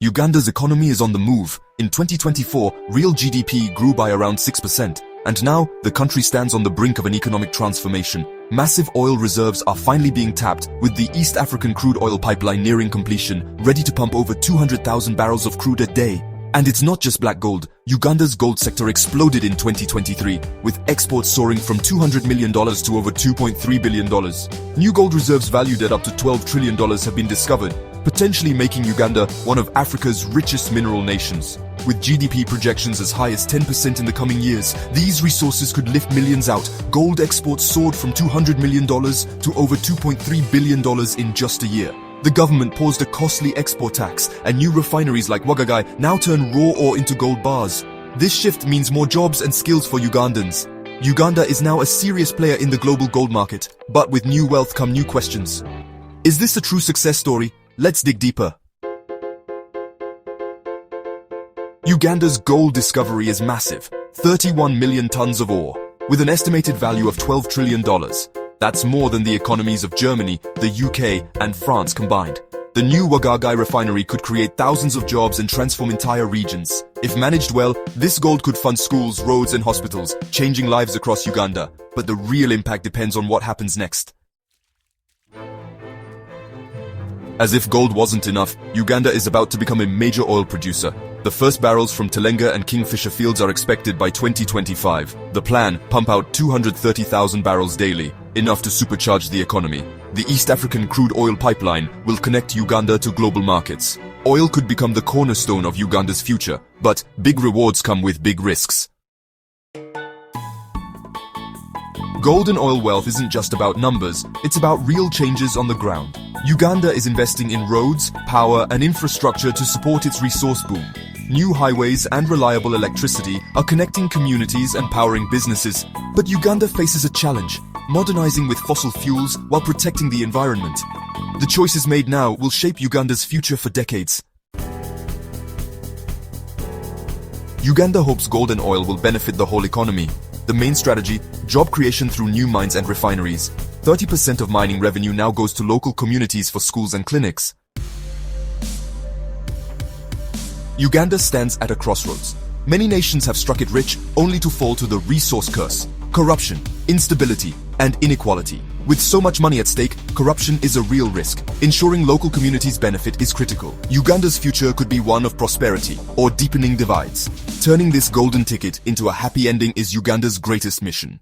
Uganda's economy is on the move. In 2024, real GDP grew by around 6%, and now the country stands on the brink of an economic transformation. Massive oil reserves are finally being tapped, with the East African crude oil pipeline nearing completion, ready to pump over 200,000 barrels of crude a day. And it's not just black gold. Uganda's gold sector exploded in 2023, with exports soaring from $200 million to over $2.3 billion. New gold reserves valued at up to $12 trillion have been discovered, potentially making Uganda one of Africa's richest mineral nations. With GDP projections as high as 10% in the coming years, these resources could lift millions out. Gold exports soared from $200 million to over $2.3 billion in just a year. The government paused a costly export tax, and new refineries like Wagagai now turn raw ore into gold bars. This shift means more jobs and skills for Ugandans. Uganda is now a serious player in the global gold market, but with new wealth come new questions. Is this a true success story? Let's dig deeper. Uganda's gold discovery is massive, 31 million tons of ore, with an estimated value of $12 trillion. That's more than the economies of Germany, the UK, and France combined. The new Wagagai refinery could create thousands of jobs and transform entire regions. If managed well, this gold could fund schools, roads, and hospitals, changing lives across Uganda. But the real impact depends on what happens next. As if gold wasn't enough, Uganda is about to become a major oil producer. The first barrels from Telenga and Kingfisher fields are expected by 2025. The plan, pump out 230,000 barrels daily, enough to supercharge the economy. The East African crude oil pipeline will connect Uganda to global markets. Oil could become the cornerstone of Uganda's future, but big rewards come with big risks. Gold and oil wealth isn't just about numbers, it's about real changes on the ground. Uganda is investing in roads, power, and infrastructure to support its resource boom. New highways and reliable electricity are connecting communities and powering businesses. But Uganda faces a challenge, modernizing with fossil fuels while protecting the environment. The choices made now will shape Uganda's future for decades. Uganda hopes gold and oil will benefit the whole economy. The main strategy, job creation through new mines and refineries. 30% of mining revenue now goes to local communities for schools and clinics. Uganda stands at a crossroads. Many nations have struck it rich, only to fall to the resource curse. Corruption, instability, and inequality. With so much money at stake, corruption is a real risk. Ensuring local communities' benefit is critical. Uganda's future could be one of prosperity or deepening divides. Turning this golden ticket into a happy ending is Uganda's greatest mission.